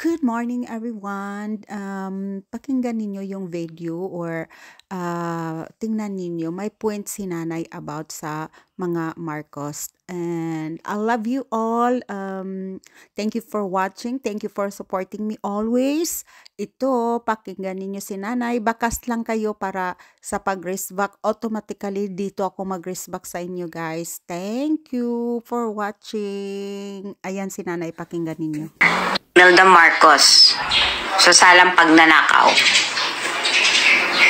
Good morning, everyone. Pakinggan ninyo yung video or tingnan ninyo. May point si Nanay about sa mga Marcos. And I love you all. Thank you for watching. Thank you for supporting me always. Ito, pakinggan ninyo si Nanay. Bakas lang kayo para sa pag-raise back. Automatically, dito ako mag-raise back sa inyo, guys. Thank you for watching. Ayan si Nanay, pakinggan ninyo. Imelda Marcos sa salang pagnanakaw.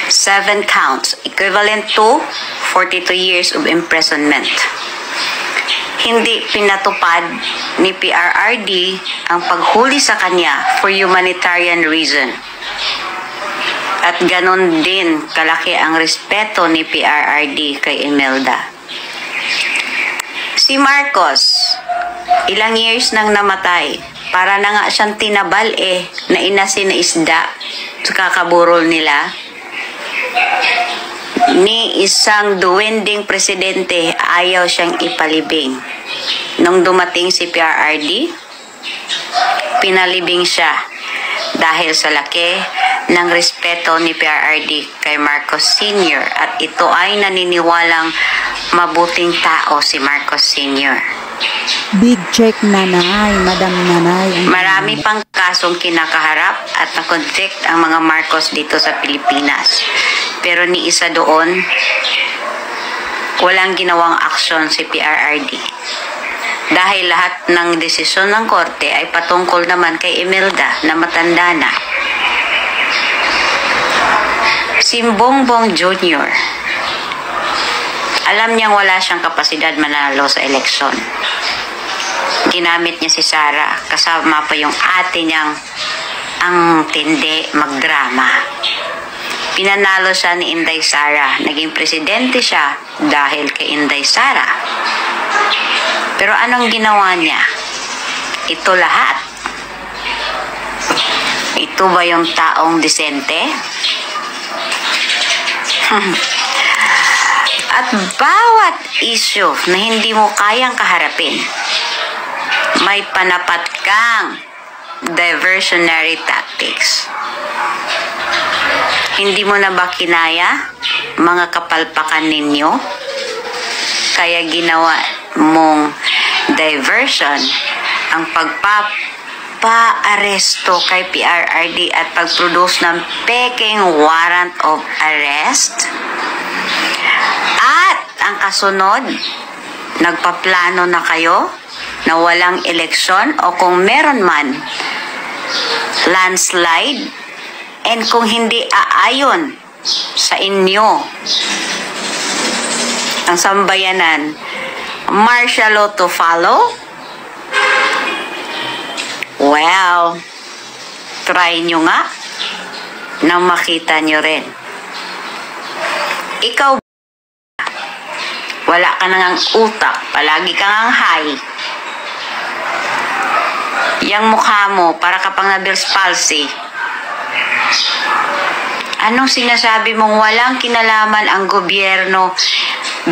7 counts, equivalent to 42 years of imprisonment. Hindi pinatupad ni PRRD ang paghuli sa kanya for humanitarian reason. At ganon din kalaki ang respeto ni PRRD kay Imelda. Si Marcos, ilang years nang namatay. Para na nga siyang tinabal na inasin na isda sa kakaburol nila. Ni isang duwending presidente, ayaw siyang ipalibing. Nung dumating si PRRD, pinalibing siya dahil sa laki ng respeto ni PRRD kay Marcos Sr. At ito ay naniniwalang mabuting tao si Marcos Sr. Big check, Nanay, Madam Nanay. Marami pang kasong kinakaharap at na-convict ang mga Marcos dito sa Pilipinas. Pero ni isa doon, walang ginawang aksyon si PRRD. Dahil lahat ng desisyon ng korte ay patungkol naman kay Imelda na matanda na. Si Bongbong Jr., alam niyang wala siyang kapasidad manalo sa eleksyon. Ginamit niya si Sara, kasama pa yung ate niyang ang tindi magdrama. Pinanalo siya ni Inday Sara. Naging presidente siya dahil kay Inday Sara. Pero anong ginawa niya? Ito lahat. Ito ba yung taong disente? At bawat issue na hindi mo kayang kaharapin, may panapat kang diversionary tactics. Hindi mo na ba kinaya mga kapalpakan ninyo? Kaya ginawa mong diversion ang pagpapa-aresto kay PRRD at pag-produce ng peking warrant of arrest. At ang kasunod, nagpaplano na kayo na walang eleksyon o kung meron man, landslide, and kung hindi aayon sa inyo ang sambayanan, martial law to follow? Well, try nyo nga na makita nyo rin. Ikaw, wala ka nang utak, palagi ka ngang high. Yang mukha mo, para ka pang na-Bell's palsy. Anong sinasabi mong walang kinalaman ang gobyerno?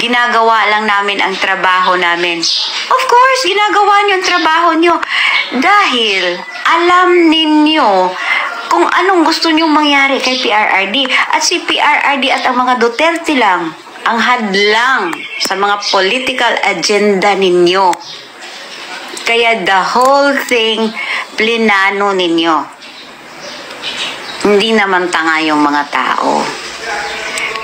Ginagawa lang namin ang trabaho namin. Of course, ginagawa niyo ang trabaho niyo. Dahil alam ninyo kung anong gusto niyong mangyari kay PRRD. At si PRRD at ang mga Duterte lang ang hadlang sa mga political agenda ninyo. Kaya the whole thing, plinano ninyo. Hindi naman tanga yung mga tao.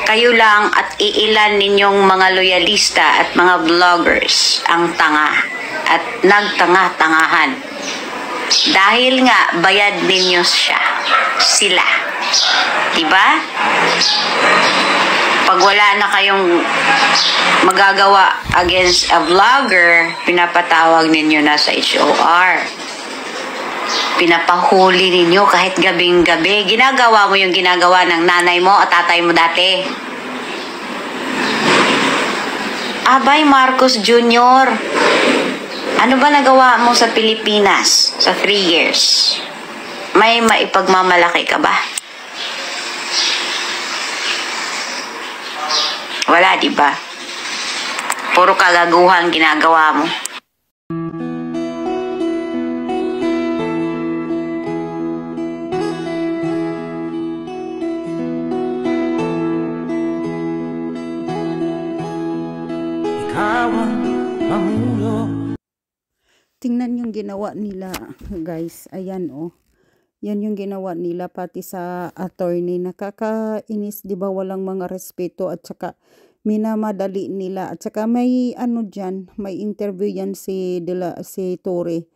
Kayo lang at iilan ninyong mga loyalista at mga vloggers ang tanga at nagtanga-tangahan. Dahil nga, bayad ninyo sila. Diba? Pag wala na kayong magagawa against a vlogger, pinapatawag ninyo na sa HOR. Pinapahuli ninyo kahit gabing-gabi. Ginagawa mo yung ginagawa ng nanay mo at tatay mo dati. Abay, Marcos Jr., ano ba nagawa mo sa Pilipinas sa 3 years? May maipagmamalaki ka ba? Wala, di ba? Puro kagaguhan ginagawa mo. tingnan yung ginawa nila, guys. Ayan, oh. Yan yung ginawa nila pati sa attorney. Nakakainis, 'di ba? Walang mga respeto at saka minamadali nila. At saka may ano diyan, may interview yan si Tore.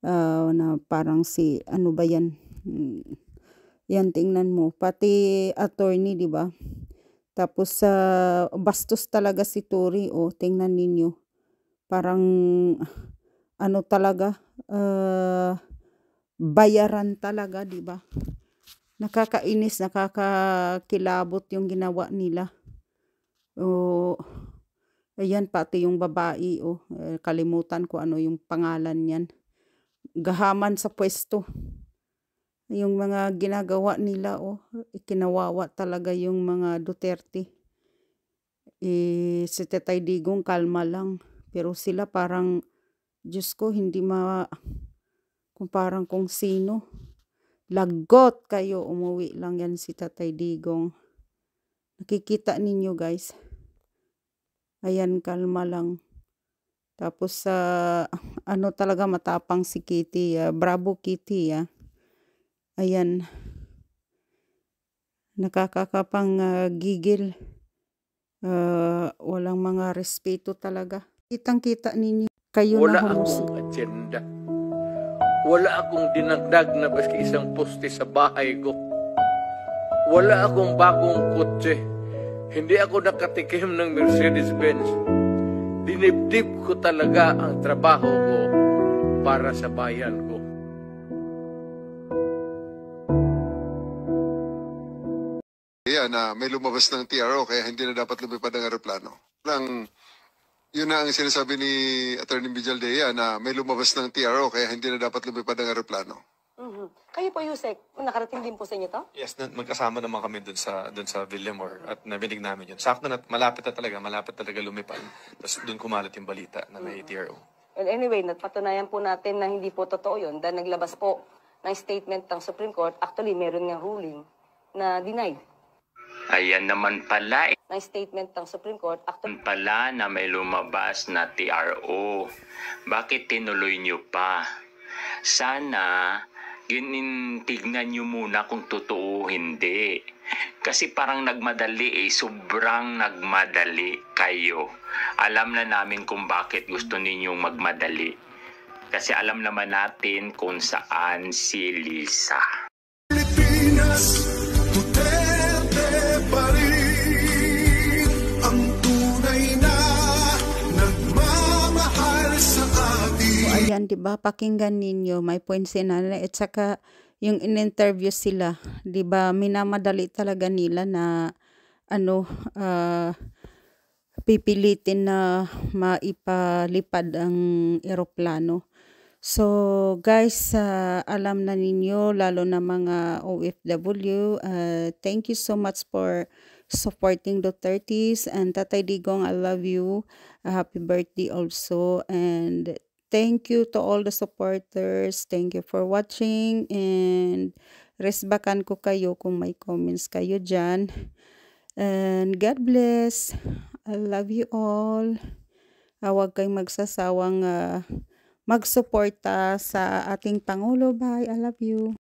Na parang si ano ba yan? Yan, tingnan mo. Pati attorney, 'di ba? Tapos sa bastos talaga si Tore, oh. Tingnan ninyo. Parang ano talaga, bayaran talaga, 'di ba? Nakakainis, nakakakilabot yung ginawa nila. Oh, ayan, pati yung babae, oh, kalimutan ko ano yung pangalan niyan. Gahaman sa pwesto. Yung mga ginagawa nila, oh, ikinawawa talaga yung mga Duterte. Si Tetay Digong kalma lang, pero sila parang, Diyos ko, hindi kung parang kung sino. Lagot kayo, umuwi lang yan si Tatay Digong. Nakikita ninyo, guys. Ayan, kalma lang. Tapos ano talaga, matapang si Kitty. Bravo Kitty, Ayan. Nakakakapang gigil. Walang mga respeto talaga. Kitang-kita ninyo. Kayo Wala na akong agenda. Wala akong dinagdag na baski isang poste sa bahay ko. Wala akong bagong kotse. Hindi ako nakatikim ng Mercedes-Benz. Dinibdib ko talaga ang trabaho ko para sa bayan ko. Yan, may lumabas ng TRO kaya hindi na dapat lumipad ang aeroplano. Yun na ang sinasabi ni Attorney Villaldea na may lumabas ng TRO kaya hindi na dapat lumipad ang aeroplano. Kayo po, Yusek, nakarating din po sa inyo to? Yes, magkasama naman kami dun sa Villamor at nabinig namin yun. Sakto na malapit talaga lumipad. Tapos dun kumalat yung balita na may TRO. Well, anyway, napatunayan po natin na hindi po totoo yun dahil naglabas po ng statement ng Supreme Court. Actually, meron nga ruling na denied. Ayan naman pala, Ng statement ng Supreme Court. Actually, pala na may lumabas na TRO. Bakit tinuloy nyo pa? Sana tignan nyo muna kung totoo o hindi. Kasi parang nagmadali sobrang nagmadali kayo. Alam na namin kung bakit gusto ninyong magmadali. Kasi alam naman natin kung saan si Lisa. Pilipinas, Duterte pa rin ang tunay na nagmamahal sa atin. Ayan, 'di ba? Pakinggan ninyo, may point si nanay at saka yung in-interview sila, 'di ba? Minamadali talaga nila na ano, pipilitin na maipalipad ang eroplano. So, guys, alam na ninyo, lalo na mga OFW, thank you so much for supporting Dutertes, and Tatay Digong, I love you. Happy birthday also, and thank you to all the supporters. Thank you for watching, and resbakan ko kayo kung may comments kayo dyan. And God bless. I love you all. Huwag kayong magsasawang magsuporta sa ating Pangulo. Bye. I love you.